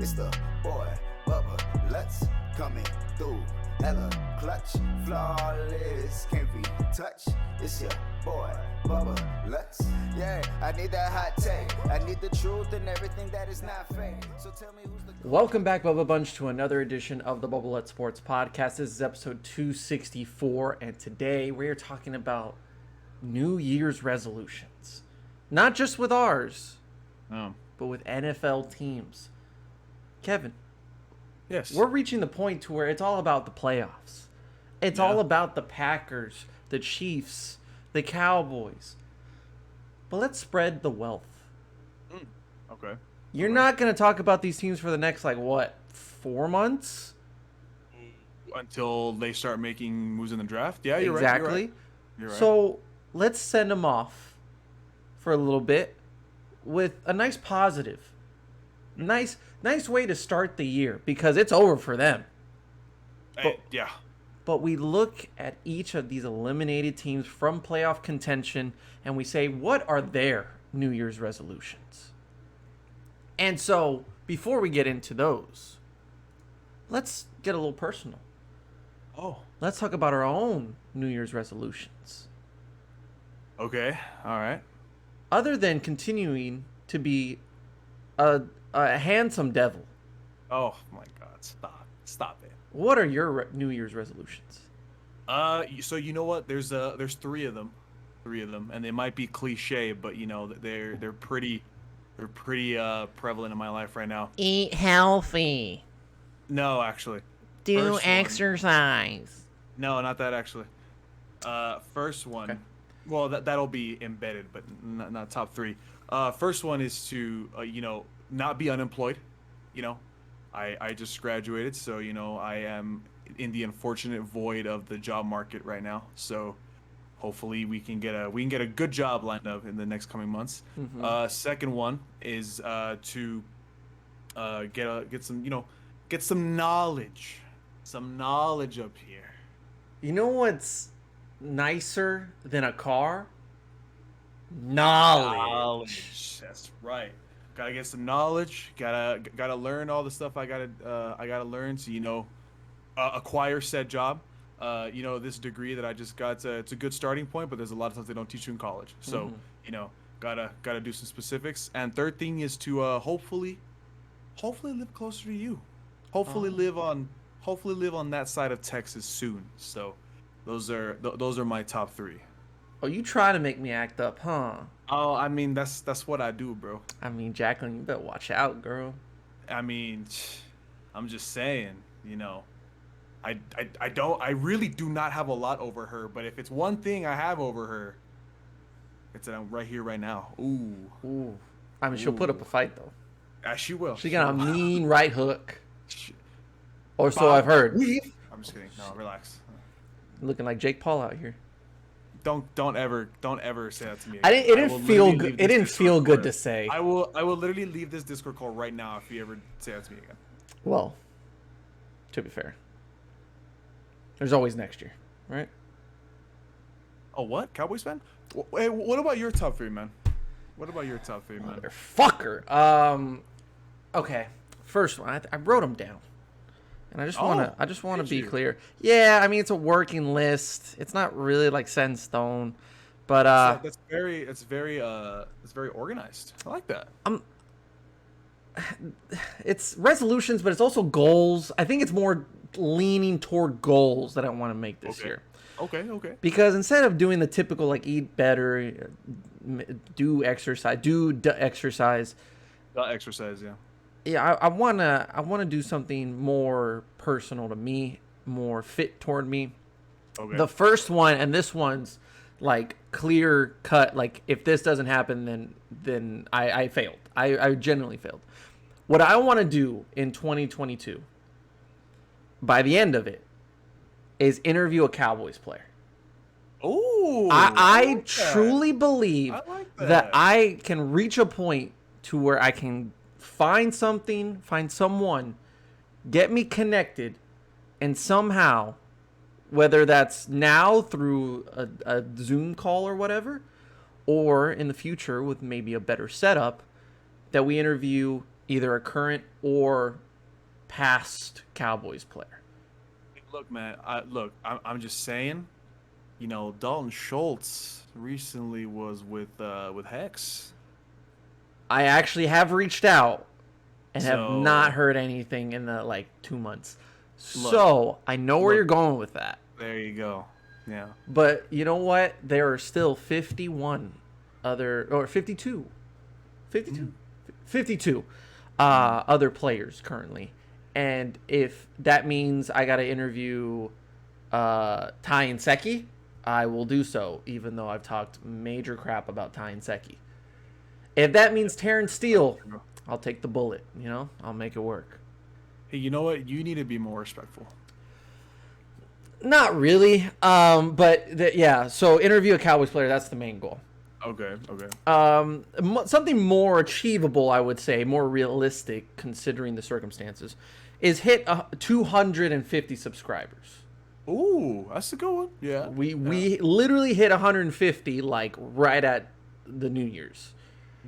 It's the boy, Bubba Lutz, coming through. Hella clutch, flawless, can't be touched. It's your boy, Bubba Lutz. Yeah, I need that hot take. I need the truth and everything that is not fake. So tell me who's the... Welcome back, Bubba Bunch, to another edition of the Bubba Lutz Sports Podcast. This is episode 264, and today we are talking about New Year's resolutions. Not just with ours, but with NFL teams. Kevin. Yes. We're reaching the point to where it's all about the playoffs. It's all about the Packers, the Chiefs, the Cowboys. But let's spread the wealth. Okay. You're not going to talk about these teams for the next, 4 months? Until they start making moves in the draft? Yeah, you're exactly. Right. You're right. So let's send them off for a little bit with a nice positive. Nice way to start the year because it's over for them. But we look at each of these eliminated teams from playoff contention and we say, what are their New Year's resolutions? And so before we get into those, let's get a little personal. Let's talk about our own New Year's resolutions. Okay. All right. Other than continuing to be a handsome devil. Oh my God! Stop it. What are your New Year's resolutions? So you know what? There's three of them, and they might be cliche, but they're pretty prevalent in my life right now. Eat healthy. No, actually. Do exercise. No, not that actually. First one. Okay. Well, that'll be embedded, but not top three. First one is to not be unemployed. I just graduated, so I am in the unfortunate void of the job market right now. So hopefully we can get a good job lined up in the next coming months. Mm-hmm. Second one is to get some knowledge up here. You know what's nicer than a car? Knowledge. That's right. Gotta get some knowledge. Gotta learn all the stuff I gotta learn to acquire said job. This degree that I just got. It's a good starting point, but there's a lot of stuff they don't teach you in college. So gotta do some specifics. And third thing is to hopefully live closer to you. Hopefully live on that side of Texas soon. So those are my top three. Oh, you try to make me act up, huh? Oh, I mean that's what I do, bro. I mean, Jacqueline, you better watch out, girl. I mean, I'm just saying, I really do not have a lot over her, but if it's one thing I have over her, it's that I'm right here, right now. Ooh. I mean, she'll put up a fight though. She will. She got a mean right hook. Or so I've heard. I'm just kidding. No, relax. Looking like Jake Paul out here. Don't ever say that to me. It didn't feel good. It didn't feel good to say. I will literally leave this Discord call right now if you ever say that to me again. Well, to be fair, there's always next year, right? Oh, what? Cowboys fan? Hey, what about your top three, man? Motherfucker. Okay. First one, I wrote them down. And I just want to be clear. Yeah, I mean it's a working list. It's not really set in stone, but it's very organized. I like that. It's resolutions, but it's also goals. I think it's more leaning toward goals that I want to make this year. Okay. Because instead of doing the typical eat better, do exercise. Yeah. Yeah, I wanna do something more personal to me, more fit toward me. Okay. The first one, and this one's clear cut. If this doesn't happen, then I failed. I genuinely failed. What I want to do in 2022, by the end of it, is interview a Cowboys player. Oh, I truly believe that I can reach a point to where I can find someone, get me connected, and somehow, whether that's now through a Zoom call or whatever, or in the future with maybe a better setup, that we interview either a current or past Cowboys player. Look, man. I'm just saying. Dalton Schultz recently was with Hex. I actually have reached out and have not heard anything in the 2 months. So I know where you're going with that. There you go. Yeah. But you know what? There are still 52 other players currently. And if that means I got to interview Ty and Seki, I will do so, even though I've talked major crap about Ty and Seki. If that means Terrence Steele, I'll take the bullet. I'll make it work. Hey, you know what? You need to be more respectful. Not really. So interview a Cowboys player. That's the main goal. Okay. Something more achievable, I would say, more realistic considering the circumstances, is hit 250 subscribers. Ooh, that's a good one. Yeah. We literally hit 150 right at the New Year's.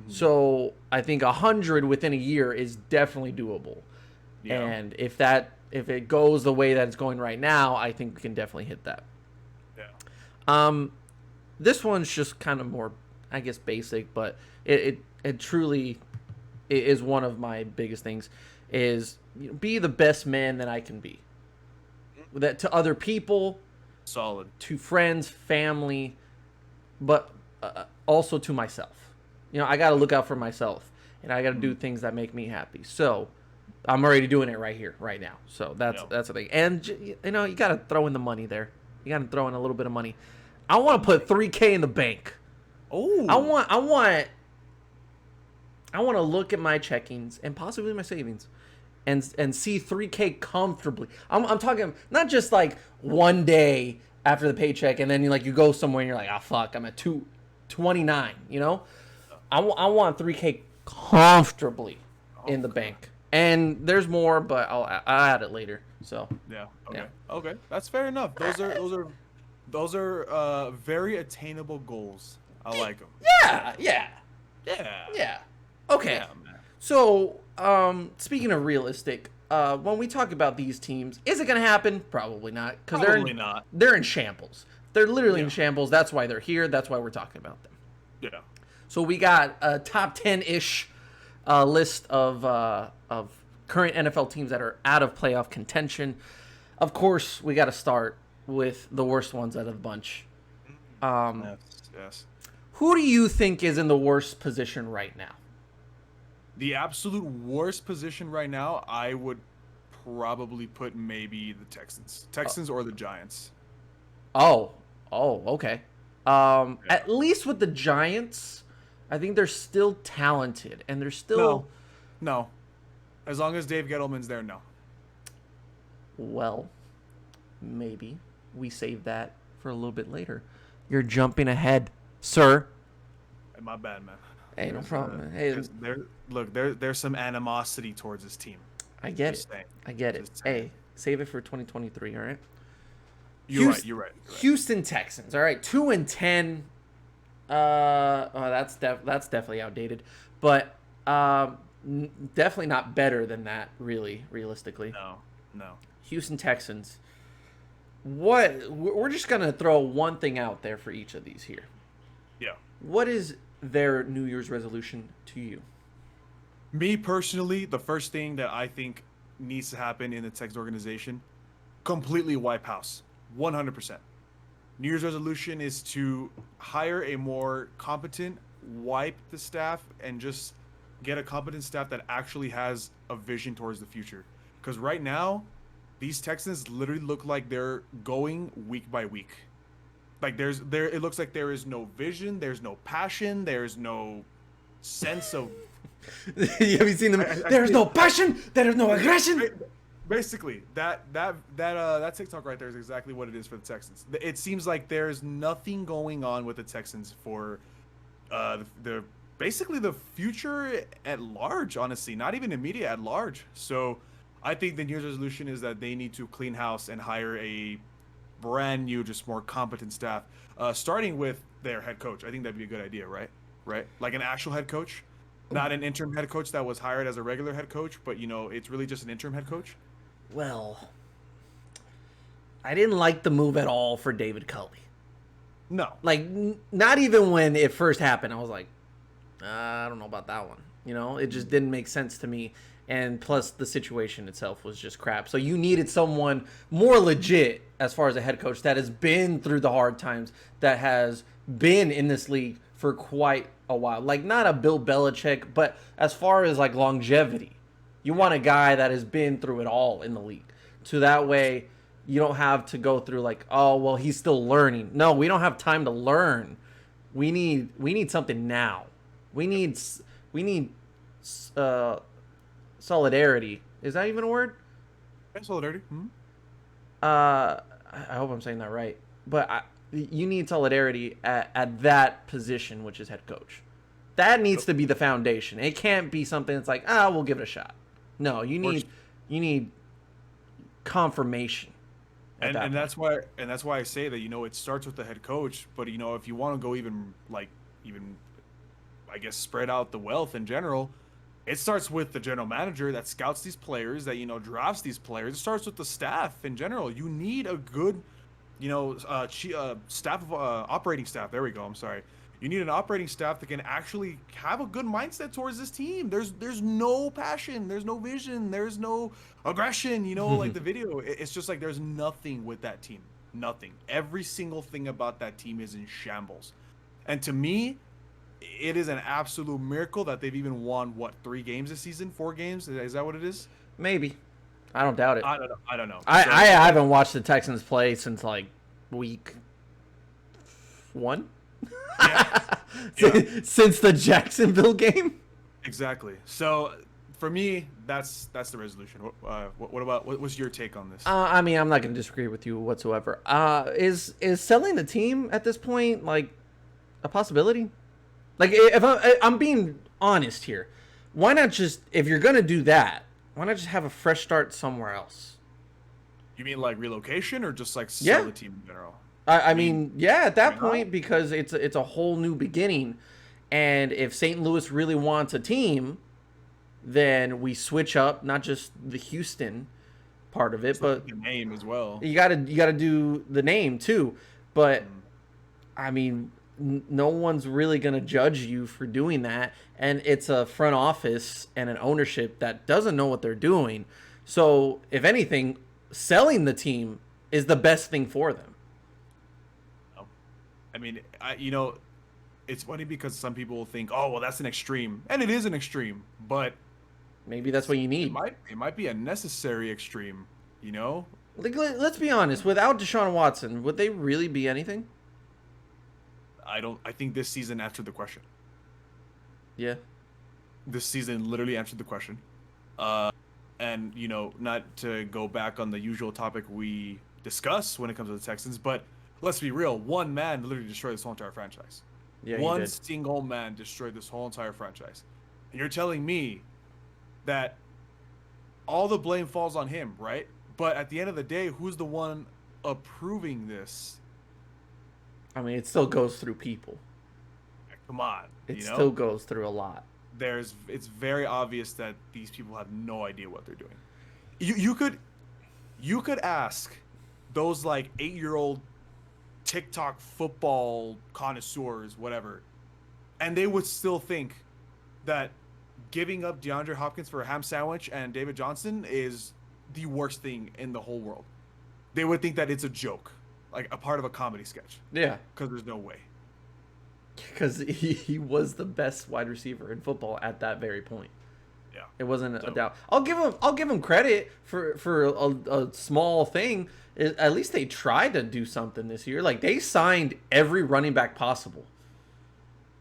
Mm-hmm. So I think 100 within a year is definitely doable. Yeah. And if it goes the way that it's going right now, I think we can definitely hit that. Yeah. This one's just kind of more, I guess, basic, but it truly is one of my biggest things is be the best man that I can be. That to other people, solid, to friends, family, but also to myself. I got to look out for myself, and I got to do things that make me happy. So I'm already doing it right here, right now. So that's the thing. And you got to throw in the money there. You got to throw in a little bit of money. I want to put $3,000 in the bank. Oh, I want to look at my checkings and possibly my savings, and see $3,000 comfortably. I'm talking not just one day after the paycheck, and then you go somewhere and you're like, oh fuck, I'm at 229. I want $3,000 comfortably in the bank. And there's more, but I'll add it later. So yeah, okay, that's fair enough. Those are very attainable goals. I like them. Yeah. Okay. Yeah, so speaking of realistic, when we talk about these teams, is it going to happen? Probably not. Probably not. They're in shambles. They're literally in shambles. That's why they're here. That's why we're talking about them. Yeah. So we got a top 10-ish list of current NFL teams that are out of playoff contention. Of course, we got to start with the worst ones out of the bunch. Yes. Who do you think is in the worst position right now? The absolute worst position right now, I would probably put maybe the Texans or the Giants. Oh, okay. At least with the Giants, I think they're still talented, and they're still... No. As long as Dave Gettleman's there, no. Well, maybe we save that for a little bit later. You're jumping ahead, sir. Hey, my bad, man. Hey, no problem. Hey, there's some animosity towards this team. I get it. I get it. Hey, save it for 2023, all right? You're right. Houston Texans, all right? 2-10. That's definitely outdated, but definitely not better than that. Really, realistically. No. Houston Texans. We're just gonna throw one thing out there for each of these here. Yeah. What is their New Year's resolution to you? Me personally, the first thing that I think needs to happen in the Texans organization, completely wipe house, 100%. New Year's resolution is to hire a more competent, wipe the staff, and just get a competent staff that actually has a vision towards the future. Because right now, these Texans literally look like they're going week by week. It looks like there is no vision, there's no passion, there's no sense of... Have you seen them? There's no passion, there's no aggression. Basically, that TikTok right there is exactly what it is for the Texans. It seems like there's nothing going on with the Texans for basically the future at large, honestly, not even immediate, at large. So I think the New Year's resolution is that they need to clean house and hire a brand new, just more competent staff, starting with their head coach. I think that'd be a good idea, right? Like an actual head coach. Not an interim head coach that was hired as a regular head coach, but it's really just an interim head coach. Well, I didn't like the move at all for David Culley. No. Like, not even when it first happened, I was like, I don't know about that one. It just didn't make sense to me. And plus, the situation itself was just crap. So you needed someone more legit as far as a head coach that has been through the hard times, that has been in this league for quite a while. Like, not a Bill Belichick, but as far as, like, longevity. You want a guy that has been through it all in the league. So that way, you don't have to go through, like, oh, well, he's still learning. No, we don't have time to learn. We need something now. We need solidarity. Is that even a word? Yeah, solidarity. Mm-hmm. I hope I'm saying that right. But you need solidarity at that position, which is head coach. That needs to be the foundation. It can't be something that's like, we'll give it a shot. No, you need confirmation. And that's why I say that it starts with the head coach, but if you want to go even I guess spread out the wealth in general, it starts with the general manager that scouts these players, that drafts these players. It starts with the staff in general. You need a good staff of operating staff. There we go. I'm sorry. You need an operating staff that can actually have a good mindset towards this team. There's no passion, there's no vision, there's no aggression, like the video. It's just like there's nothing with that team. Nothing. Every single thing about that team is in shambles. And to me, it is an absolute miracle that they've even won 3 games this season, 4 games. Is that what it is? Maybe. I don't doubt it. I don't know. I haven't watched the Texans play since like week 1. Yeah. Since the Jacksonville game. Exactly. So for me, that's the resolution. What's your take on this? I mean, I'm not going to disagree with you whatsoever. Is selling the team at this point like a possibility? Like, if I'm being honest here, why not just, if you're going to do that, why not just have a fresh start somewhere else? You mean like relocation, or just like sell the team in general? I mean, yeah, at that point, because it's a whole new beginning. And if St. Louis really wants a team, then we switch up, not just the Houston part of it, but the name as well. You gotta do the name too. But I mean, no one's really gonna judge you for doing that, and it's a front office and an ownership that doesn't know what they're doing. So if anything, selling the team is the best thing for them. I mean, it's funny because some people will think, oh, well, that's an extreme. And it is an extreme, but maybe that's what you need. It might be a necessary extreme, Like, let's be honest. Without Deshaun Watson, would they really be anything? I think this season answered the question. Yeah. This season literally answered the question. And, not to go back on the usual topic we discuss when it comes to the Texans, but let's be real. One man literally destroyed this whole entire franchise. Yeah, one single man destroyed this whole entire franchise. And you're telling me that all the blame falls on him, right? But at the end of the day, who's the one approving this? I mean, it still goes through people. Come on. It still goes through a lot. It's very obvious that these people have no idea what they're doing. You could ask those like 8-year-old TikTok football connoisseurs, whatever, and they would still think that giving up DeAndre Hopkins for a ham sandwich and David Johnson is the worst thing in the whole world. They would think that it's a joke, like a part of a comedy sketch. Yeah. Because there's no way. Because he was the best wide receiver in football at that very point. Yeah. It wasn't a doubt. I'll give him credit for a small thing. At least they tried to do something this year. Like, they signed every running back possible.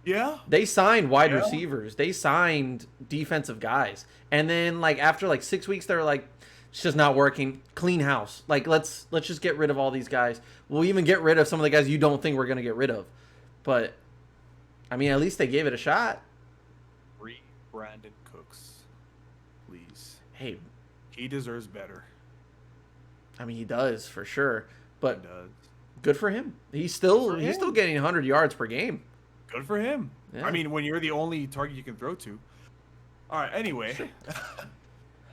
Yeah. They signed wide receivers. They signed defensive guys. And then, like, after like 6 weeks, they were like, it's just not working. Clean house. Like, let's just get rid of all these guys. We'll even get rid of some of the guys you don't think we're going to get rid of. But, I mean, at least they gave it a shot. Free Brandon Cooks. Please. Hey. He deserves better. I mean, he does, for sure. But good for him. He's still getting 100 yards per game. Good for him. Yeah. I mean, when you're the only target you can throw to. All right. Anyway. Sure.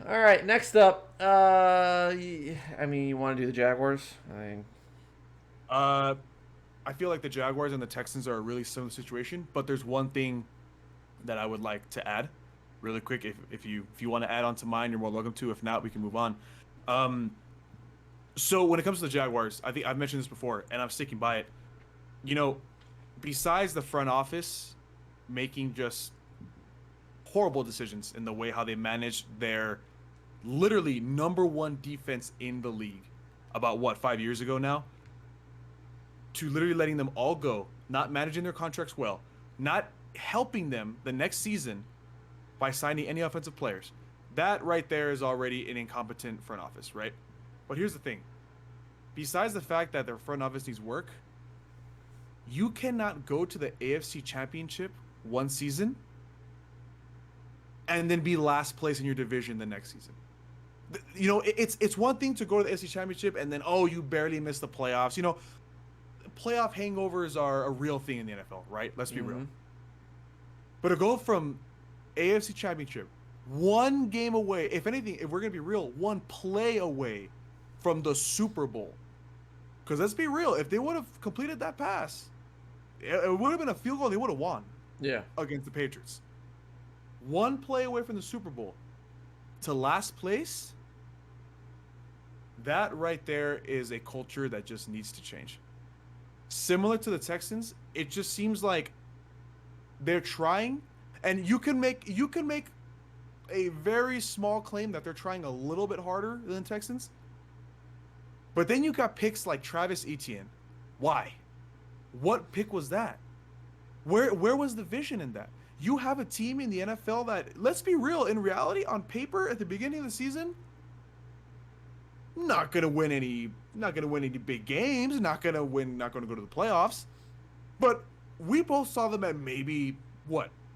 All right. Next up, I mean, you want to do the Jaguars? I feel like the Jaguars and the Texans are a really similar situation, but there's one thing that I would like to add, really quick. If you want to add on to mine, you're more welcome to. If not, we can move on. So when it comes to the Jaguars, I think I've mentioned this before, and I'm sticking by it. You know, besides the front office making just horrible decisions in the way how they manage their literally number one defense in the league about 5 years ago now, to literally letting them all go, not managing their contracts well, not helping them the next season by signing any offensive players. That right there is already an incompetent front office, right? But here's the thing. Besides the fact that their front office needs work, you cannot go to the AFC Championship one season and then be last place in your division the next season. You know, it's one thing to go to the AFC Championship and then, you barely missed the playoffs. You know, playoff hangovers are a real thing in the NFL, right? Let's be real. But to go from AFC Championship, one game away, if anything, if we're going to be real, one play away from the Super Bowl. Because let's be real, if they would have completed that pass, it would have been a field goal, they would have won. Yeah. Against the Patriots. One play away from the Super Bowl to last place, that right there is a culture that just needs to change. Similar to the Texans, it just seems like they're trying, and you can make a very small claim that they're trying a little bit harder than the Texans. But then you got picks like Travis Etienne. Why? What pick was that? Where was the vision in that? You have a team in the NFL that, let's be real, in reality, on paper at the beginning of the season, not gonna win any big games, not gonna go to the playoffs. But we both saw them at maybe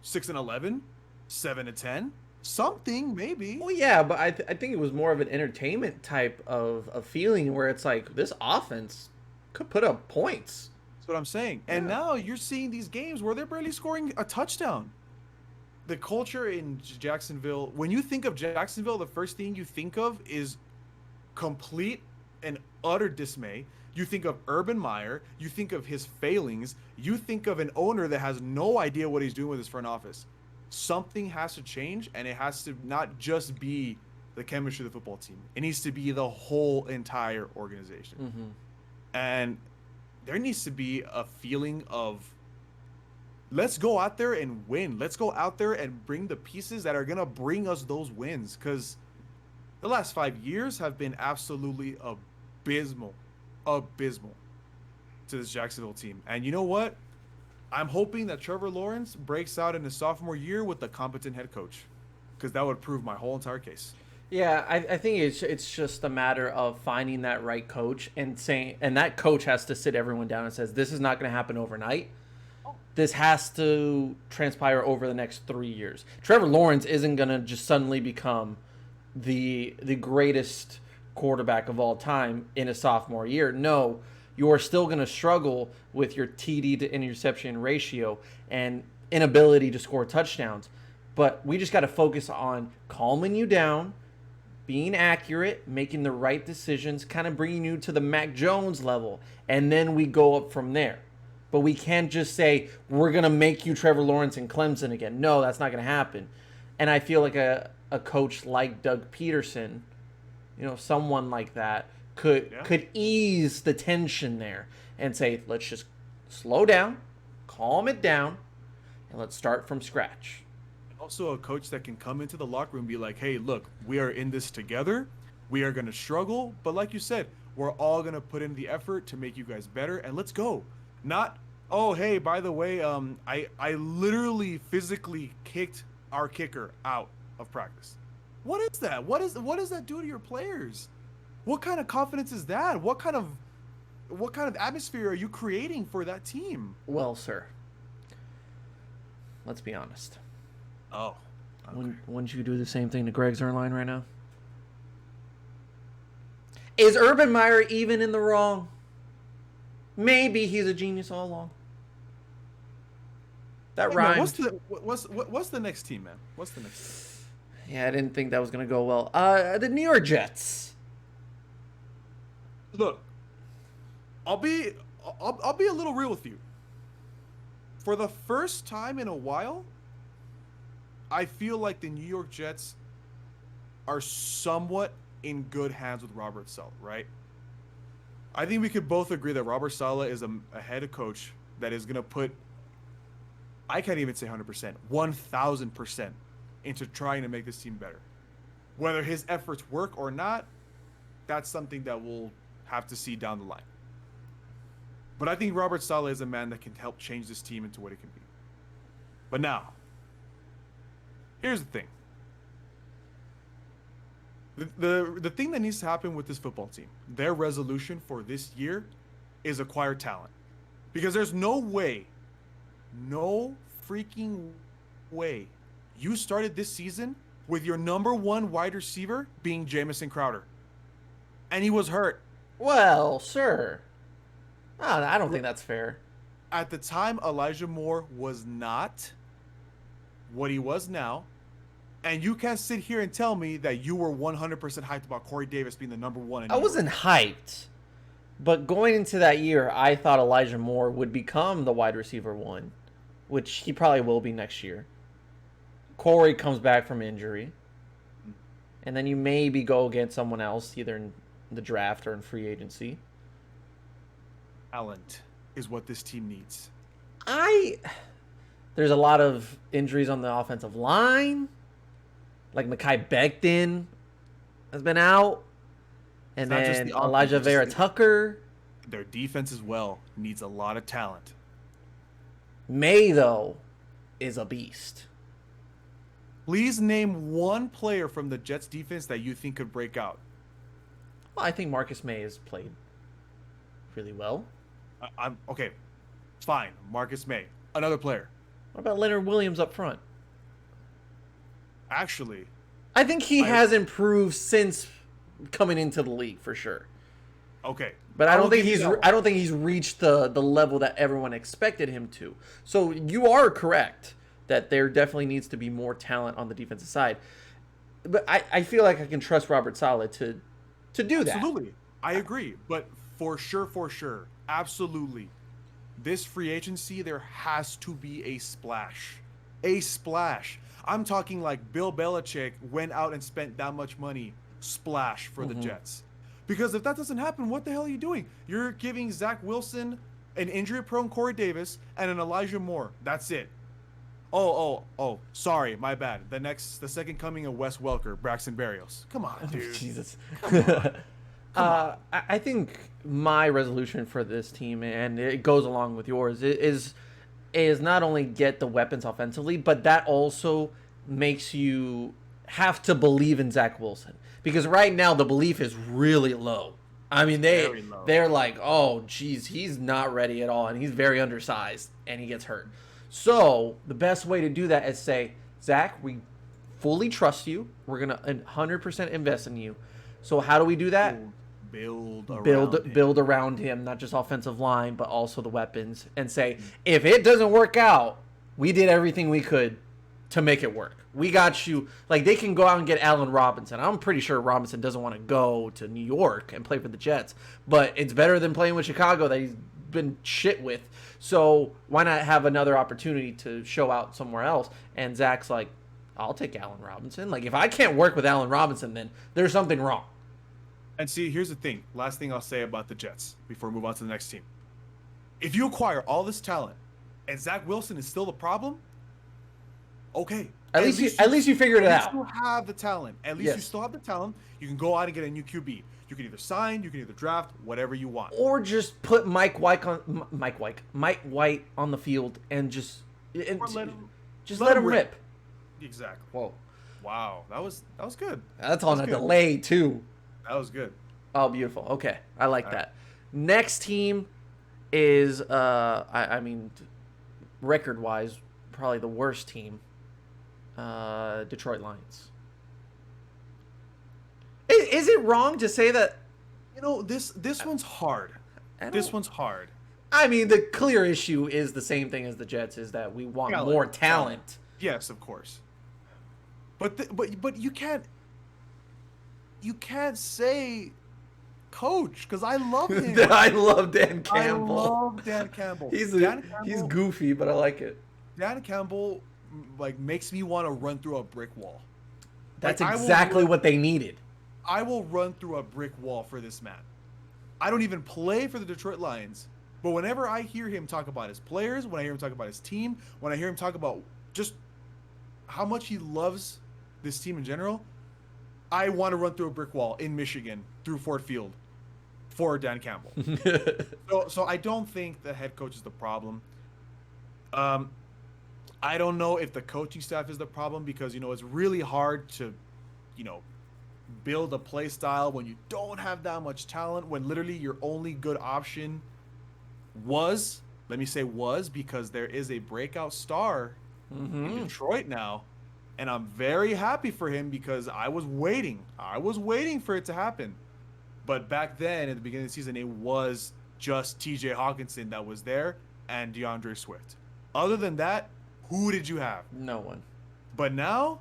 6-11, 7-10, something maybe. Well, yeah, but I think it was more of an entertainment type of feeling where it's like this offense could put up points. That's what I'm saying. Yeah. And now you're seeing these games where they're barely scoring a touchdown. The culture in Jacksonville, when you think of Jacksonville, the first thing you think of is complete and utter dismay. You think of Urban Meyer, you think of his failings, you think of an owner that has no idea what he's doing with his front office. Something has to change, and it has to not just be the chemistry of the football team. It needs to be the whole entire organization. Mm-hmm. And there needs to be a feeling of, let's go out there and win. Let's go out there and bring the pieces that are going to bring us those wins. Because the last 5 years have been absolutely abysmal to this Jacksonville team. And you know what? I'm hoping that Trevor Lawrence breaks out in his sophomore year with a competent head coach, because that would prove my whole entire case. Yeah, I think it's just a matter of finding that right coach and that coach has to sit everyone down and says, this is not going to happen overnight. This has to transpire over the next 3 years. Trevor Lawrence isn't going to just suddenly become the greatest quarterback of all time in a sophomore year. No, you are still going to struggle with your TD to interception ratio and inability to score touchdowns. But we just got to focus on calming you down, being accurate, making the right decisions, kind of bringing you to the Mac Jones level, and then we go up from there. But we can't just say, we're going to make you Trevor Lawrence and Clemson again. No, that's not going to happen. And I feel like a coach like Doug Peterson, someone like that, could ease the tension there and say, let's just slow down, calm it down, and let's start from scratch. Also a coach that can come into the locker room and be like, hey, look, we are in this together. We are going to struggle. But like you said, we're all going to put in the effort to make you guys better. And let's go. Not, oh, hey, by the way, I literally physically kicked our kicker out of practice. What is that? What does that do to your players? What kind of confidence is that? What kind of atmosphere are you creating for that team? Well, sir, let's be honest. Oh. Okay. Wouldn't you do the same thing to Greg Zuerlein right now? Is Urban Meyer even in the wrong? Maybe he's a genius all along. That Hey, man, rhymes. what's the next team, man? What's the next team? Yeah, I didn't think that was gonna go well. The New York Jets. Look, I'll be a little real with you. For the first time in a while, I feel like the New York Jets are somewhat in good hands with Robert Saleh, right? I think we could both agree that Robert Saleh is a head coach that is going to put, I can't even say 100%, 1,000% into trying to make this team better. Whether his efforts work or not, that's something that we'll have to see down the line. But I think Robert Saleh is a man that can help change this team into what it can be. But now, here's the thing. The thing that needs to happen with this football team, their resolution for this year is acquire talent. Because there's no way, no freaking way, you started this season with your number one wide receiver being Jamison Crowder. And he was hurt. Well, sure. I don't think that's fair. At the time, Elijah Moore was not what he was now. And you can't sit here and tell me that you were 100% hyped about Corey Davis being the number one. I wasn't hyped. But going into that year, I thought Elijah Moore would become the wide receiver one, which he probably will be next year. Corey comes back from injury. And then you maybe go against someone else, either in the draft or in free agency. Talent is what this team needs. There's a lot of injuries on the offensive line. Like Mekhi Becton has been out. And then Elijah Vera Tucker. Their defense as well needs a lot of talent. May, though, is a beast. Please name one player from the Jets defense that you think could break out. Well, I think Marcus May has played really well. I'm okay. Fine. Marcus May. Another player. What about Leonard Williams up front? Actually, I think he has improved since coming into the league for sure. Okay. But I don't think he's reached the level that everyone expected him to. So you are correct that there definitely needs to be more talent on the defensive side. But I feel like I can trust Robert Saleh to do that. Absolutely. I agree. But for sure, absolutely. This free agency, there has to be a splash. A splash. I'm talking like Bill Belichick went out and spent that much money, splash for the Jets. Because if that doesn't happen, what the hell are you doing? You're giving Zach Wilson, an injury-prone Corey Davis, and an Elijah Moore. That's it. Oh, sorry, my bad. The second coming of Wes Welker, Braxton Berrios. Come on, dude. Jesus. I think my resolution for this team, and it goes along with yours, is not only get the weapons offensively, but that also makes you have to believe in Zach Wilson. Because right now the belief is really low. I mean, they're like, oh, geez, he's not ready at all, and he's very undersized, and he gets hurt. So the best way to do that is say, Zach, we fully trust you. We're going to 100% invest in you. So how do we do that? Build around him, not just offensive line, but also the weapons, and say, if it doesn't work out, we did everything we could to make it work. We got you. Like, they can go out and get Allen Robinson. I'm pretty sure Robinson doesn't want to go to New York and play for the Jets, but it's better than playing with Chicago that he's been shit with. So why not have another opportunity to show out somewhere else? And Zach's like, I'll take Allen Robinson. Like, if I can't work with Allen Robinson, then there's something wrong. And see, here's the thing. Last thing I'll say about the Jets before we move on to the next team. If you acquire all this talent and Zach Wilson is still the problem, okay. At least you figured it out. You still have the talent. At least you still have the talent. You can go out and get a new QB. You can either sign, you can either draft, whatever you want. Or just put Mike White on the field and just let him rip. Exactly. Whoa. Wow. That was good. That's on a delay too. That was good. Oh, beautiful. Okay. I like that. Next team is I mean, record-wise, probably the worst team. Detroit Lions. Is it wrong to say that? You know, this one's hard. This one's hard. I mean, the clear issue is the same thing as the Jets, is that we want more talent. Yes, of course. But you can't say coach, because I love him. I love Dan Campbell. I love Dan Campbell. He's goofy, but I like it. Dan Campbell makes me want to run through a brick wall. That's exactly what they needed. I will run through a brick wall for this man. I don't even play for the Detroit Lions, but whenever I hear him talk about his players, when I hear him talk about his team, when I hear him talk about just how much he loves this team in general, I want to run through a brick wall in Michigan through Ford Field for Dan Campbell. So I don't think the head coach is the problem. I don't know if the coaching staff is the problem, because, it's really hard to, build a play style when you don't have that much talent, when literally your only good option was, because there is a breakout star in Detroit now. And I'm very happy for him, because I was waiting for it to happen. But back then, at the beginning of the season, it was just TJ Hawkinson that was there and DeAndre Swift. Other than that, who did you have? No one. But now,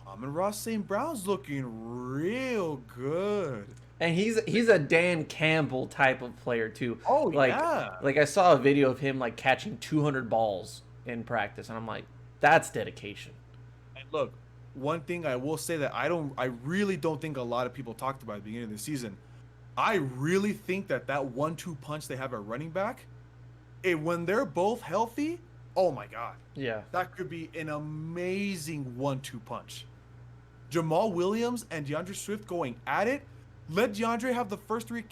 Amon-Ra St. Brown's looking real good. And he's a Dan Campbell type of player too. Oh, yeah. Like I saw a video of him like catching 200 balls in practice, and I'm like, that's dedication. And look, one thing I will say that I really don't think a lot of people talked about at the beginning of the season. I really think that 1-2 punch they have at running back, when they're both healthy, oh my God. Yeah. That could be an amazing 1-2 punch. Jamal Williams and DeAndre Swift going at it. Let DeAndre have the first 10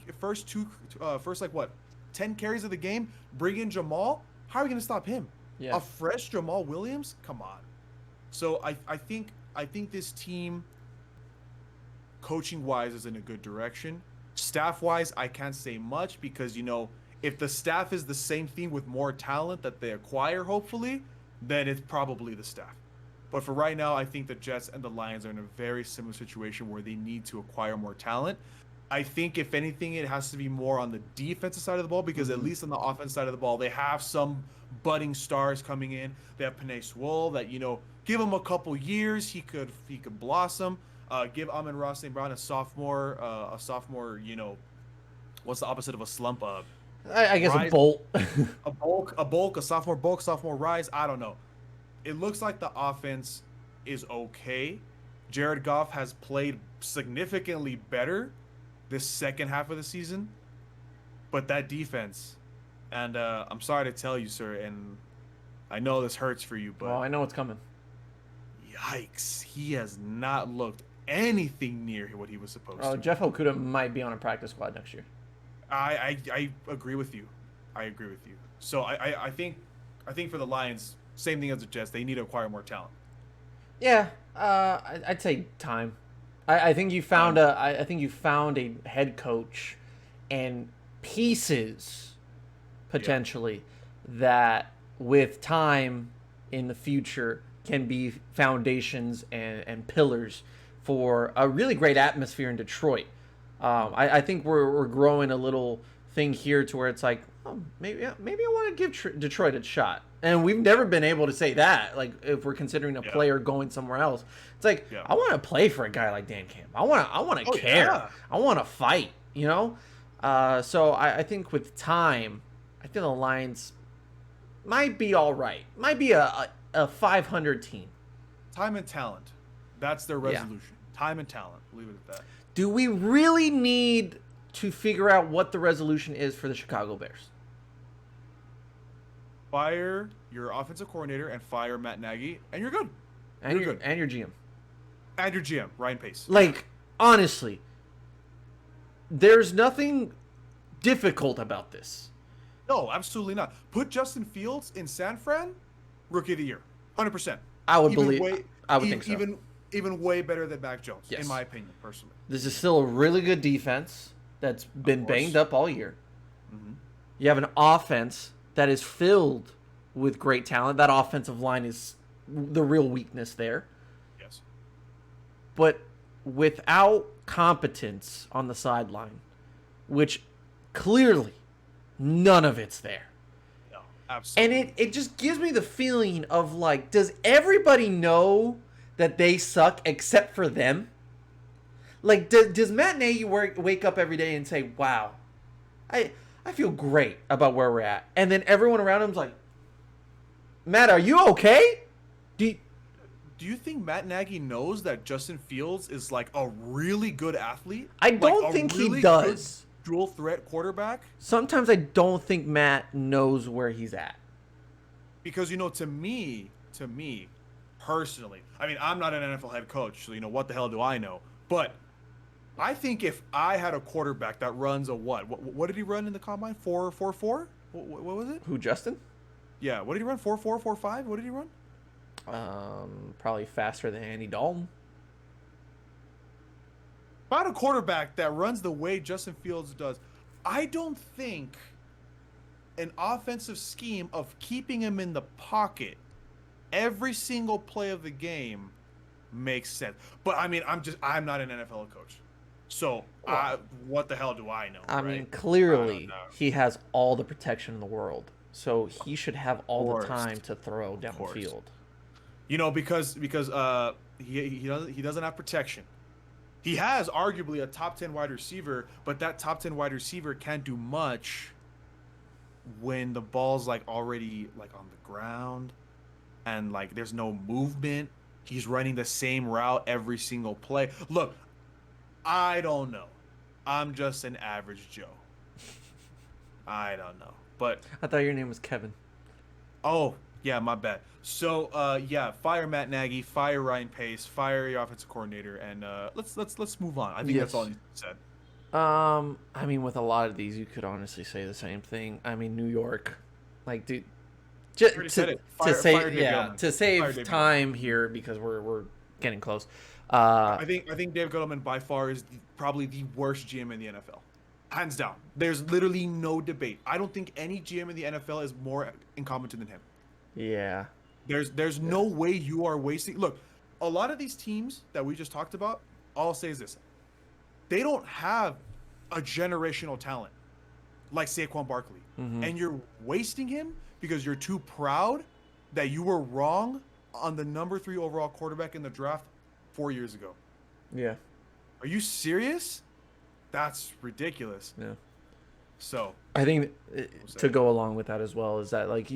carries of the game. Bring in Jamal. How are we going to stop him? Yeah. A fresh Jamal Williams? Come on. So I think this team, coaching wise, is in a good direction. Staff wise, I can't say much, because if the staff is the same thing with more talent that they acquire, hopefully, then it's probably the staff. But for right now, I think the Jets and the Lions are in a very similar situation where they need to acquire more talent. I think, if anything, it has to be more on the defensive side of the ball, because at least on the offense side of the ball, they have some budding stars coming in. They have Penei Sewell that, give him a couple years, he could blossom. Give Amon-Ra St. Brown a sophomore, what's the opposite of a slump? I guess rise, a bolt. a sophomore rise. I don't know. It looks like the offense is okay. Jared Goff has played significantly better this second half of the season, but that defense, and I'm sorry to tell you, sir, and I know this hurts for you, but I know it's coming. Yikes, he has not looked anything near what he was supposed to. Jeff Okudah might be on a practice squad next year. I agree with you. So I think for the Lions, same thing as the Jets, they need to acquire more talent. Yeah, I'd say time. I think you found a head coach and pieces potentially that with time in the future can be foundations and pillars for a really great atmosphere in Detroit. I think we're growing a little thing here to where it's like, maybe I want to give Detroit a shot. And we've never been able to say that. Like, if we're considering a player going somewhere else, it's like, I want to play for a guy like Dan Campbell. I want to care. Yeah. I want to fight, So I think with time, I think the Lions might be all right. Might be a 500 team. Time and talent. That's their resolution. Yeah. Time and talent. Leave it at that. Do we really need to figure out what the resolution is for the Chicago Bears? Fire your offensive coordinator and fire Matt Nagy, and you're good. And your GM. And your GM, Ryan Pace. Like, honestly, there's nothing difficult about this. No, absolutely not. Put Justin Fields in San Fran, rookie of the year, 100%. I would think so. Even way better than Mac Jones, in my opinion, personally. This is still a really good defense that's been banged up all year. Mm-hmm. You have an offense that is filled with great talent. That offensive line is the real weakness there. Yes. But without competence on the sideline, which clearly none of it's there. Absolutely. And it just gives me the feeling of like, does everybody know that they suck except for them? Like, does Matt Nagy wake up every day and say, wow, I feel great about where we're at? And then everyone around him's like, Matt, are you okay? Do you think Matt Nagy knows that Justin Fields is like a really good athlete? I don't think he does. Dual threat quarterback? Sometimes I don't think Matt knows where he's at. Because, to me, personally, I mean, I'm not an NFL head coach, so, what the hell do I know? But I think if I had a quarterback that runs a what did he run in the combine? 4.44? What was it? Who, Justin? Yeah, what did he run? 4.4, 4.5? What did he run? Probably faster than Andy Dalton. If I had a quarterback that runs the way Justin Fields does, I don't think an offensive scheme of keeping him in the pocket every single play of the game makes sense. But I mean, I'm not an NFL coach. So what the hell do I know? I mean, clearly he has all the protection in the world. So he should have all the time to throw down the field. Because he doesn't have protection. He has arguably a top 10 wide receiver, but that top 10 wide receiver can't do much when the ball's like already like on the ground and like there's no movement. He's running the same route every single play. Look, I don't know. I'm just an average Joe. I don't know. But I thought your name was Kevin. Oh, yeah, my bad. So, fire Matt Nagy, fire Ryan Pace, fire your offensive coordinator, and let's move on. I think that's all you said. I mean, with a lot of these, you could honestly say the same thing. I mean, New York, like, dude, to save time here because we're getting close. I think Dave Gettleman by far is probably the worst GM in the NFL. Hands down. There's literally no debate. I don't think any GM in the NFL is more incompetent than him. Yeah. There's no way you are wasting. Look, a lot of these teams that we just talked about, all I'll say is this. They don't have a generational talent like Saquon Barkley. Mm-hmm. And you're wasting him because you're too proud that you were wrong on the number 3 overall quarterback in the draft 4 years ago. Yeah. Are you serious? That's ridiculous. Yeah. So I think to go along with that as well is that like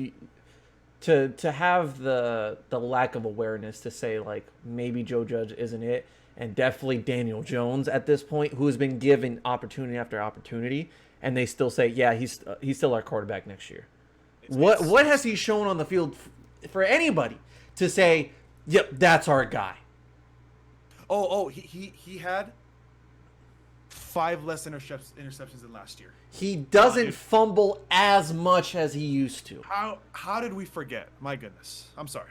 to have the lack of awareness to say like maybe Joe Judge isn't it, and definitely Daniel Jones at this point, who has been given opportunity after opportunity, and they still say he's still our quarterback next year. What has he shown on the field for anybody to say yep, that's our guy? He had 5 less interceptions than last year. He doesn't fumble as much as he used to. How did we forget? My goodness. I'm sorry.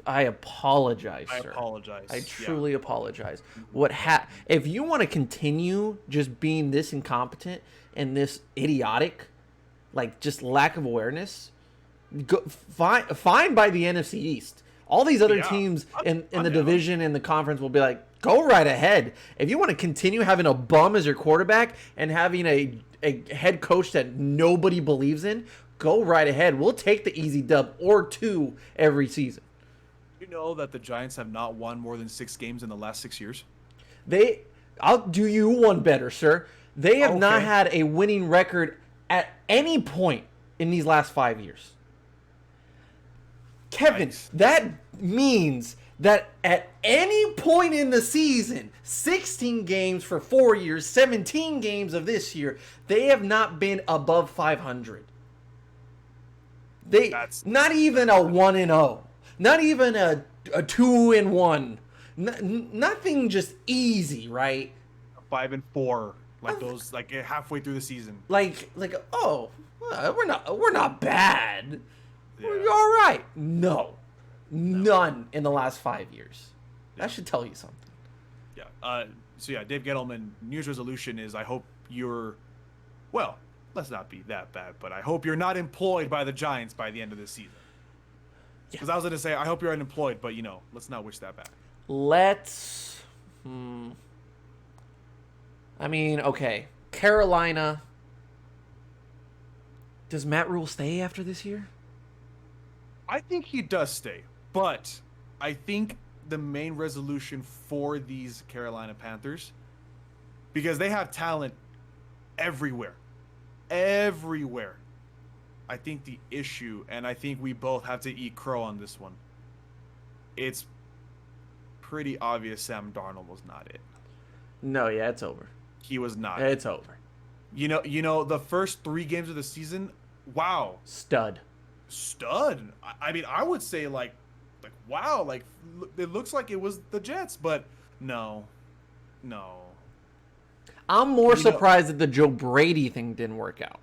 I apologize, sir. I truly apologize. If you want to continue just being this incompetent and this idiotic, like just lack of awareness, fine by the NFC East. All these other teams in the division and the conference will be like, go right ahead. If you want to continue having a bum as your quarterback and having a head coach that nobody believes in, go right ahead. We'll take the easy dub or 2 every season. You know that the Giants have not won more than 6 games in the last 6 years? I'll do you one better, sir. They have not had a winning record at any point in these last 5 years. Kevin, that means that at any point in the season, 16 games for 4 years, 17 games of this year, they have not been above 500. Not even a 1-0, not even a 2-1, nothing just easy, right? 5-4, like those, like halfway through the season. Like we're not bad. Yeah. We're all right. No. None in the last 5 years. Yeah. That should tell you something. Yeah. Dave Gettleman, New Year's resolution is I hope you're, well, let's not be that bad, but I hope you're not employed by the Giants by the end of this season. Because I was going to say, I hope you're unemployed, but, let's not wish that bad. Okay. Carolina. Does Matt Rule stay after this year? I think he does stay, but I think the main resolution for these Carolina Panthers, because they have talent everywhere. I think the issue, and I think we both have to eat crow on this one, it's pretty obvious Sam Darnold was not it. No, yeah, it's over. He was not. It's over. You know, the first 3 games of the season, wow. Stud. I mean, I would say like wow, like it looks like it was the Jets, but no. I'm more surprised that the Joe Brady thing didn't work out.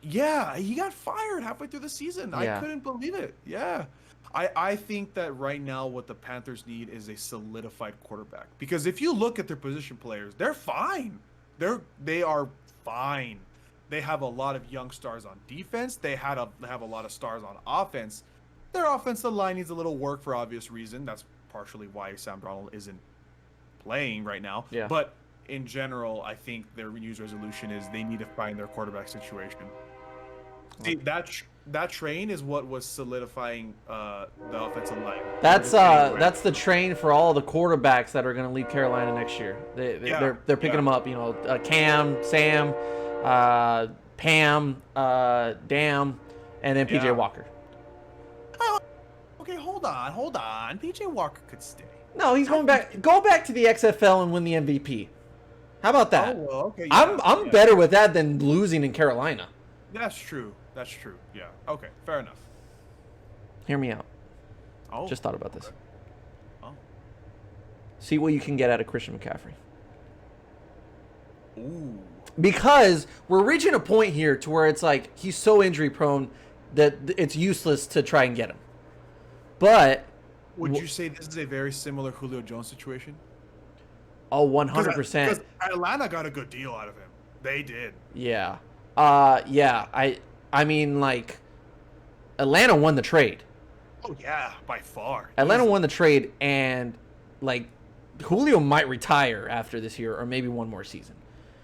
Yeah, he got fired halfway through the season. Yeah. I couldn't believe it. Yeah. I think that right now what the Panthers need is a solidified quarterback. Because if you look at their position players, they're fine. They are fine. They have a lot of young stars on defense. They have a lot of stars on offense. Their offensive line needs a little work for obvious reason. That's partially why Sam Darnold isn't playing right now. Yeah. But in general, I think their New Year's resolution is they need to find their quarterback situation. See, that train is what was solidifying the offensive line. That's the train for all the quarterbacks that are going to leave Carolina next year. They're picking them up. You know, Cam, Sam, Pam, Dam, and then PJ Walker. Okay, hold on. PJ Walker could stay. No, he's going back. Go back to the XFL and win the MVP. How about that? Oh, well, okay. I'm better with that than losing in Carolina. That's true. Yeah. Okay. Fair enough. Hear me out. Oh. Just thought about this. Okay. Oh. See what you can get out of Christian McCaffrey. Ooh. Because we're reaching a point here to where it's like he's so injury prone that it's useless to try and get him. But would you say this is a very similar Julio Jones situation? Oh, 100%. Because Atlanta got a good deal out of him. They did. Yeah. I mean, like, Atlanta won the trade. Oh, yeah, by far. Atlanta won the trade, and, like, Julio might retire after this year or maybe one more season.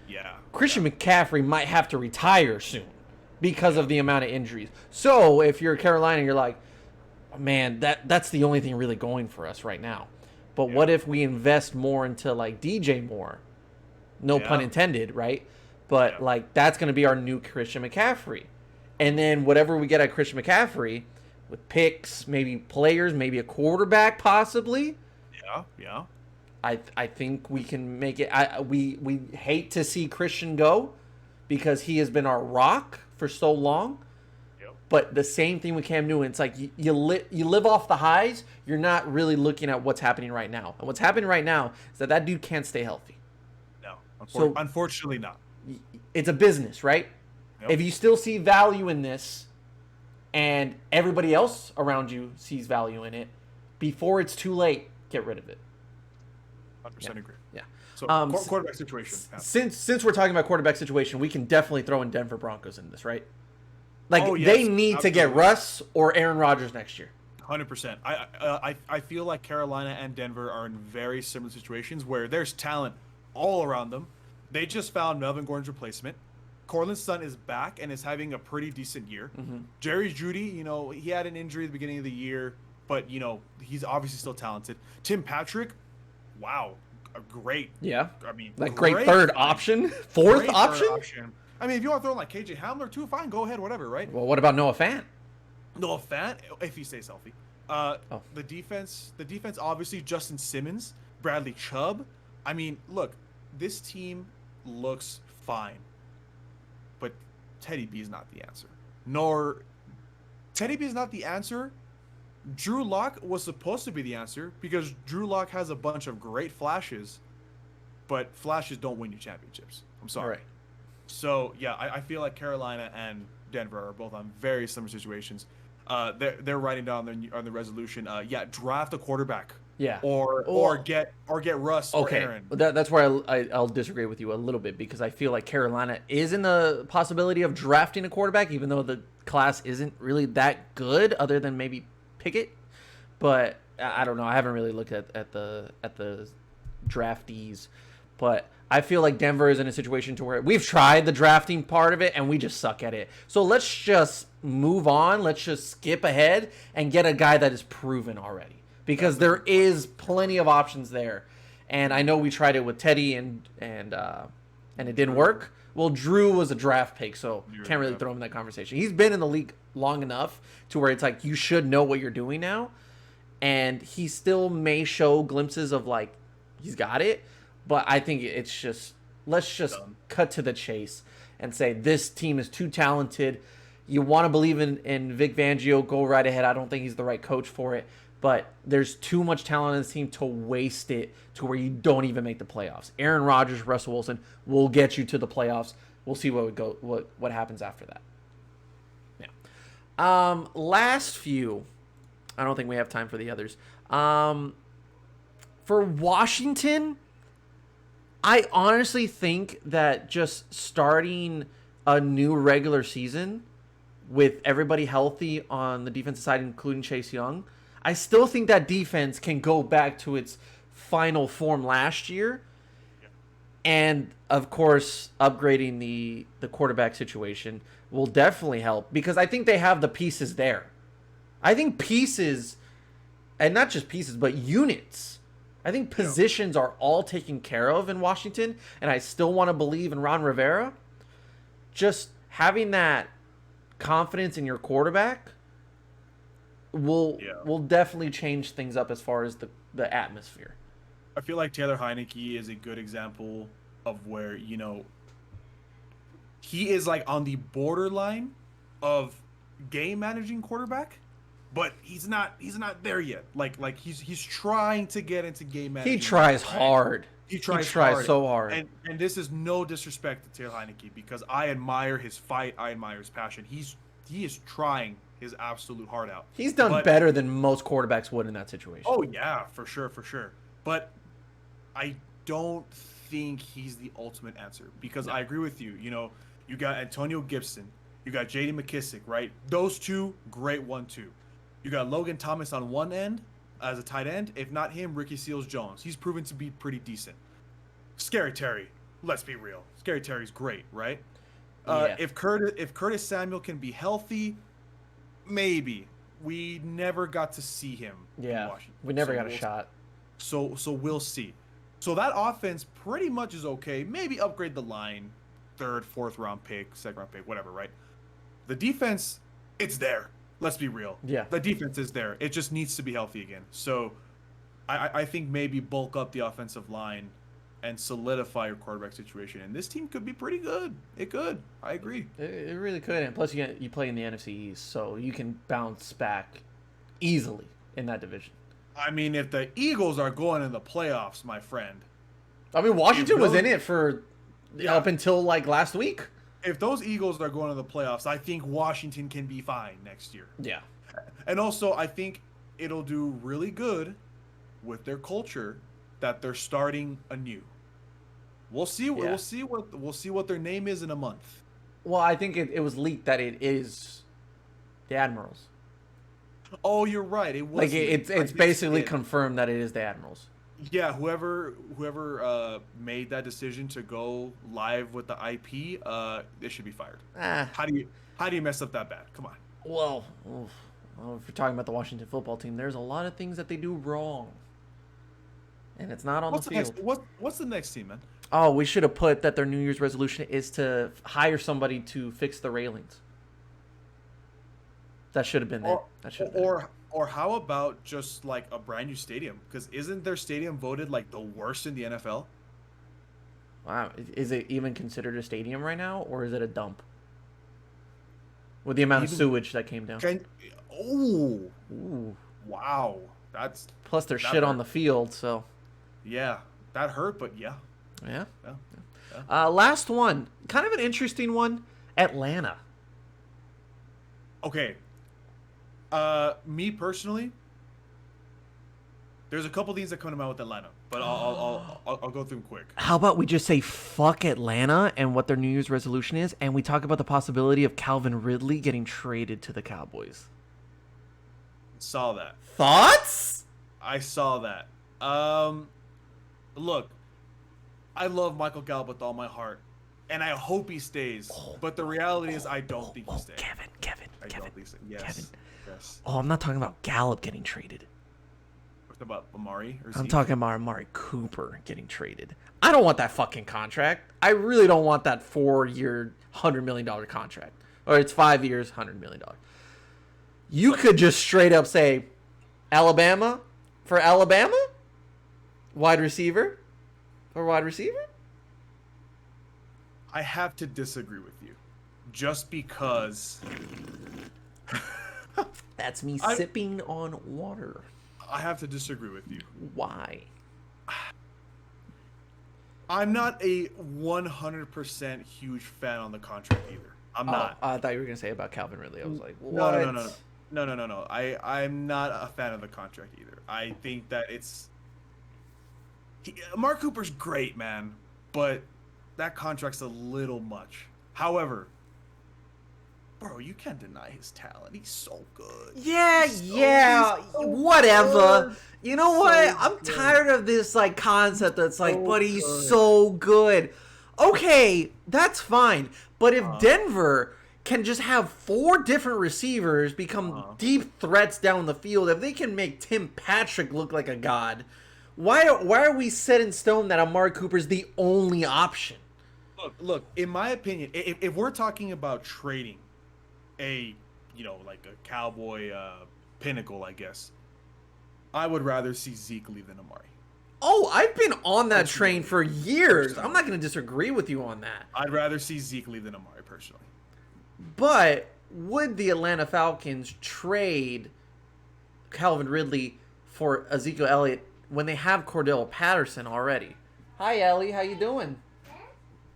Yeah. Christian McCaffrey might have to retire soon because of the amount of injuries. So if you're Carolina, you're like, man, that's the only thing really going for us right now. But what if we invest more into, like, DJ Moore? No pun intended, right? But, like, that's going to be our new Christian McCaffrey. And then whatever we get at Christian McCaffrey, with picks, maybe players, maybe a quarterback possibly. Yeah. I think we can make it. We hate to see Christian go because he has been our rock for so long. Yep. But the same thing with Cam Newton. It's like you live off the highs. You're not really looking at what's happening right now. And what's happening right now is that dude can't stay healthy. No, unfortunately not. It's a business, right? Yep. If you still see value in this and everybody else around you sees value in it, before it's too late, get rid of it. 100% agree. Yeah. So quarterback situation. Since we're talking about quarterback situation, we can definitely throw in Denver Broncos in this, right? Like, they need to get Russ or Aaron Rodgers next year. 100%. I feel like Carolina and Denver are in very similar situations where there's talent all around them. They just found Melvin Gordon's replacement. Cortland Sutton is back and is having a pretty decent year. Mm-hmm. Jerry Jeudy, he had an injury at the beginning of the year, but, he's obviously still talented. Tim Patrick, wow, great. Yeah. I mean, like great third option? Fourth option? I mean, if you want to throw in like KJ Hamler too, fine, go ahead, whatever, right? Well, what about Noah Fant? Noah Fant, if he stays healthy. The defense obviously Justin Simmons, Bradley Chubb. I mean, look, this team looks fine. But Teddy B is not the answer. Teddy B is not the answer. Drew Lock was supposed to be the answer because Drew Lock has a bunch of great flashes, but flashes don't win you championships. I'm sorry. Right. So, yeah, I feel like Carolina and Denver are both on very similar situations. They're writing down on the resolution, draft a quarterback. Yeah. Or get Russ or Aaron. That's where I'll disagree with you a little bit because I feel like Carolina is in the possibility of drafting a quarterback, even though the class isn't really that good, other than maybe Pickett. But I don't know. I haven't really looked at the draftees. But I feel like Denver is in a situation to where we've tried the drafting part of it and we just suck at it. So let's just move on. Let's just skip ahead and get a guy that is proven already, because there is plenty of options there. And I know we tried it with Teddy and it didn't work. Well, Drew was a draft pick, so can't really throw him in that conversation. He's been in the league long enough to where it's like you should know what you're doing now. And he still may show glimpses of like he's got it. But I think it's just, let's just cut to the chase and say this team is too talented. You want to believe in Vic Fangio, go right ahead. I don't think he's the right coach for it. But there's too much talent in this team to waste it to where you don't even make the playoffs. Aaron Rodgers, Russell Wilson will get you to the playoffs. We'll see what happens after that. Yeah. Last few. I don't think we have time for the others. For Washington, I honestly think that just starting a new regular season with everybody healthy on the defensive side, including Chase Young, I still think that defense can go back to its final form last year. Yeah. And, of course, upgrading the quarterback situation will definitely help, because I think they have the pieces there. I think pieces, and not just pieces, but units. I think positions are all taken care of in Washington, and I still want to believe in Ron Rivera. Just having that confidence in your quarterback will definitely change things up as far as the atmosphere. I feel like Taylor Heineke is a good example of where, he is like on the borderline of game managing quarterback. But he's not there yet. Like he's trying to get into game management. He tries hard. He tries so hard. And this is no disrespect to Taylor Heineke, because I admire his fight. I admire his passion. He is trying his absolute heart out. He's done better than most quarterbacks would in that situation. Oh yeah, for sure. But I don't think he's the ultimate answer, because I agree with you. You got Antonio Gibson, you got J.D. McKissick, right? Those two, great 1-2. You got Logan Thomas on one end as a tight end. If not him, Ricky Seals-Jones. He's proven to be pretty decent. Scary Terry, let's be real. Scary Terry's great, right? Yeah. If Curtis Samuel can be healthy, maybe. We never got to see him in Washington. We never got a shot. So we'll see. So that offense pretty much is okay. Maybe upgrade the line, 3rd, 4th round pick, 2nd round pick, whatever, right? The defense, it's there. Let's be real. Yeah. The defense is there. It just needs to be healthy again. So I think maybe bulk up the offensive line and solidify your quarterback situation. And this team could be pretty good. It could. I agree. It really could. And plus, you play in the NFC East, so you can bounce back easily in that division. I mean, if the Eagles are going in the playoffs, my friend. I mean, Washington was in it for up until like last week. If those Eagles are going to the playoffs, I think Washington can be fine next year. Yeah. And also, I think it'll do really good with their culture that they're starting anew. We'll see. Yeah. We'll see what their name is in a month. Well, I think it was leaked that it is the Admirals. Oh, you're right. It was like it's basically confirmed that it is the Admirals. Yeah, whoever made that decision to go live with the IP, they should be fired. How do you mess up that bad? Come on. Well, if you're talking about the Washington football team, there's a lot of things that they do wrong, and it's not on the field. What's the next team, man? Oh, we should have put that their New Year's resolution is to hire somebody to fix the railings. That should have been there. Or how about just like a brand new stadium? Because isn't their stadium voted like the worst in the NFL? Wow. Is it even considered a stadium right now, or is it a dump? With the amount of sewage that came down. Ooh. Wow. Plus there's shit on the field, so. Yeah. That hurt, but yeah. Yeah. Last one. Kind of an interesting one. Atlanta. Okay. Me personally, there's a couple things that come to mind with Atlanta, but I'll go through them quick. How about we just say fuck Atlanta and what their New Year's resolution is, and we talk about the possibility of Calvin Ridley getting traded to the Cowboys. Saw that. Thoughts? I saw that. Look, I love Michael Gallup with all my heart, and I hope he stays. But the reality is, I don't think he stays. Kevin. Don't think so. Yes. Kevin. Yes. Oh, I'm not talking about Gallup getting traded. What about Amari? Or I'm talking about Amari Cooper getting traded. I don't want that fucking contract. I really don't want that 4-year, $100 million contract. Or it's 5 years, $100 million. You could just straight up say, Alabama for Alabama? Wide receiver for wide receiver? I have to disagree with you. Just because... That's me sipping on water. I have to disagree with you. Why? I'm not a 100% huge fan on the contract either. I'm not. I thought you were going to say about Calvin Ridley. I was like, what? No. I'm not a fan of the contract either. I think that Mark Cooper's great, man, but that contract's a little much. However, bro, you can't deny his talent. He's so good. Yeah, whatever. Good. You know what? I'm tired of this like concept that's like, but he's so good. Okay, that's fine. But if Denver can just have 4 different receivers become deep threats down the field, if they can make Tim Patrick look like a god, why are we set in stone that Amari Cooper's the only option? Look, in my opinion, if we're talking about trading a Cowboy pinnacle, I guess, I would rather see Zeke leave than Amari. Oh, I've been on that train for years. I'm not going to disagree with you on that. I'd rather see Zeke leave than Amari, personally. But would the Atlanta Falcons trade Calvin Ridley for Ezekiel Elliott when they have Cordell Patterson already? Hi, Ellie. How you doing?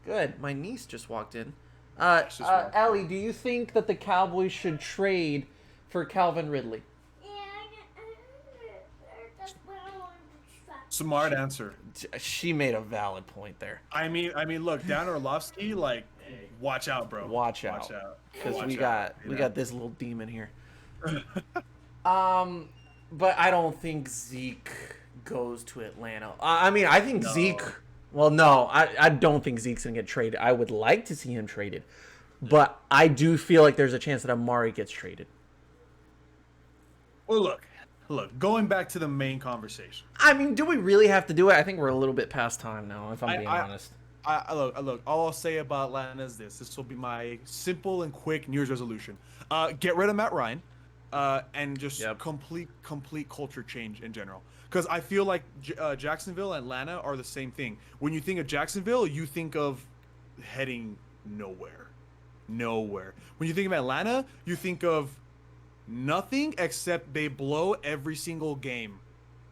Good. My niece just walked in. Ellie, do you think that the Cowboys should trade for Calvin Ridley? Smart answer. She made a valid point there. I mean, look, Dan Orlovsky, watch out, bro. Watch out. Because we got this little demon here. But I don't think Zeke goes to Atlanta. I think Zeke. Well, no, I don't think Zeke's gonna get traded. I would like to see him traded, but I do feel like there's a chance that Amari gets traded. Well, look. Going back to the main conversation. Do we really have to do it? I think we're a little bit past time now, if I'm being honest. Look, all I'll say about Atlanta is this. This will be my simple and quick New Year's resolution. Get rid of Matt Ryan, and just complete culture change in general. Because I feel like Jacksonville and Atlanta are the same thing. When you think of Jacksonville, you think of heading nowhere. When you think of Atlanta, you think of nothing except they blow every single game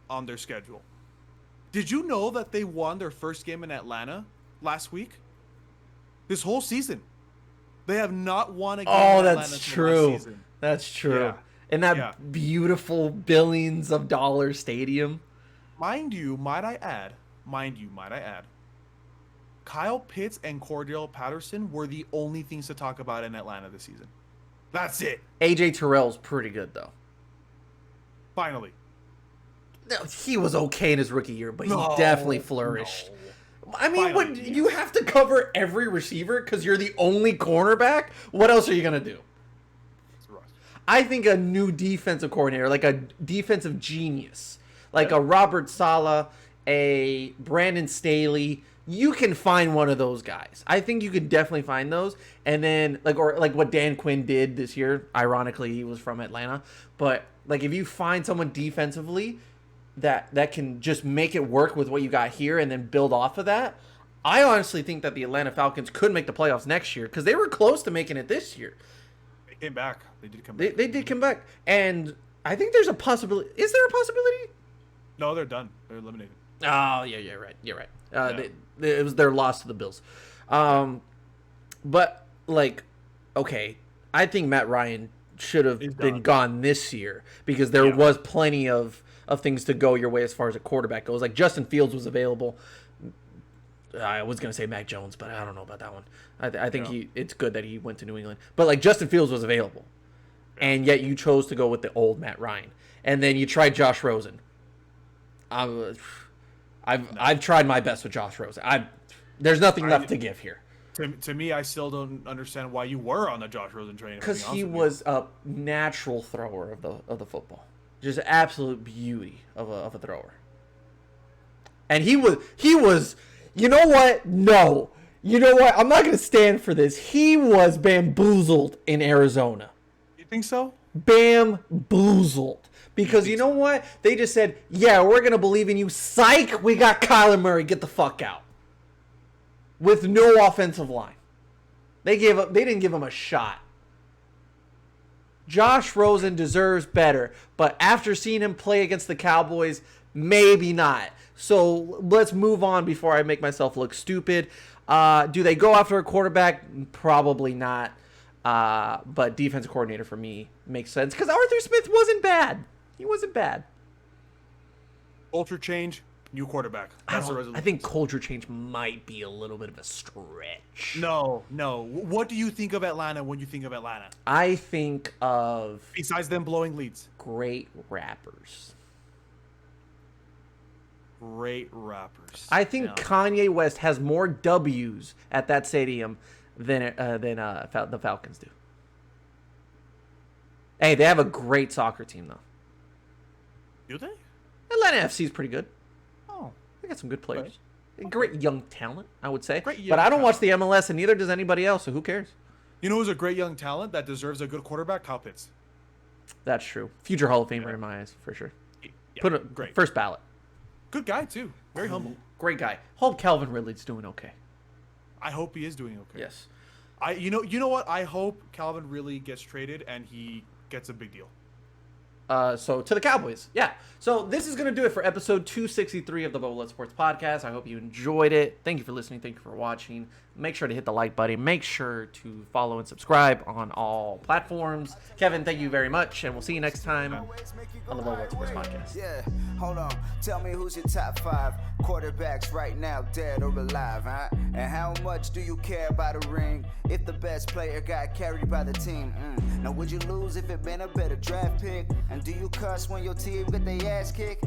on their schedule. Did you know that they won their first game in Atlanta last week? This whole season. They have not won a game in Atlanta. That's true. That's true. Yeah. In that beautiful billions of dollar stadium. Mind you, might I add, Kyle Pitts and Cordell Patterson were the only things to talk about in Atlanta this season. That's it. AJ Terrell's pretty good, though. Finally. He was okay in his rookie year, but he definitely flourished. No. You have to cover every receiver because you're the only cornerback? What else are you going to do? I think a new defensive coordinator, like a defensive genius, like a Robert Saleh, a Brandon Staley, you can find one of those guys. I think you could definitely find those. And then, like what Dan Quinn did this year. Ironically, he was from Atlanta. But, if you find someone defensively that can just make it work with what you got here and then build off of that, I honestly think that the Atlanta Falcons could make the playoffs next year because they were close to making it this year. They came back. They did come back. They did come back. And I think there's a possibility. Is there a possibility? No, they're done. They're eliminated. Oh, yeah, you're right. You're right. It was their loss to the Bills. But, okay, I think Matt Ryan should have been gone this year because there was plenty of things to go your way as far as a quarterback goes. Like, Justin Fields was available. I was going to say Mac Jones, but I don't know about that one. I think it's good that he went to New England. But, Justin Fields was available. Yeah. And yet you chose to go with the old Matt Ryan. And then you tried Josh Rosen. I've tried my best with Josh Rosen. There's nothing left to give here. To me, I still don't understand why you were on the Josh Rosen train. Because he was a natural thrower of the football, just absolute beauty of a thrower. And he was. You know what? No. You know what? I'm not going to stand for this. He was bamboozled in Arizona. You think so? Bamboozled. Because you know what? They just said, yeah, we're going to believe in you. Psych, we got Kyler Murray. Get the fuck out. With no offensive line. They didn't give him a shot. Josh Rosen deserves better. But after seeing him play against the Cowboys, maybe not. So let's move on before I make myself look stupid. Do they go after a quarterback? Probably not. But defensive coordinator for me makes sense. Because Arthur Smith wasn't bad. He wasn't bad. Culture change, new quarterback. That's the resolution. I think culture change might be a little bit of a stretch. No. What do you think of Atlanta when you think of Atlanta? I think of... Besides them blowing leads. Great rappers. I think Kanye West has more W's at that stadium than the Falcons do. Hey, they have a great soccer team, though. Do they? Atlanta FC is pretty good. Oh. They got some good players. Okay. Great young talent, I would say. But I don't watch the MLS, and neither does anybody else, so who cares? You know who's a great young talent that deserves a good quarterback? Kyle Pitts. That's true. Future Hall of Famer in my eyes, for sure. Yeah, great. First ballot. Good guy, too. Very humble. Great guy. Hope Calvin Ridley's doing okay. I hope he is doing okay. Yes. You know what? I hope Calvin really gets traded and he gets a big deal. So to the Cowboys. Yeah. So this is going to do it for episode 263 of the Bubba Lutz Sports Podcast. I hope you enjoyed it. Thank you for listening. Thank you for watching. Make sure to hit the like button. Make sure to follow and subscribe on all platforms. Kevin, thank you very much. And we'll see you next time on the Bubba Lutz Sports Podcast. Yeah, hold on. Tell me who's your top 5 quarterbacks right now, dead or alive, huh? And how much do you care about a ring if the best player got carried by the team? Now would you lose if it been a better draft pick? And do you cuss when your team get their ass kicked?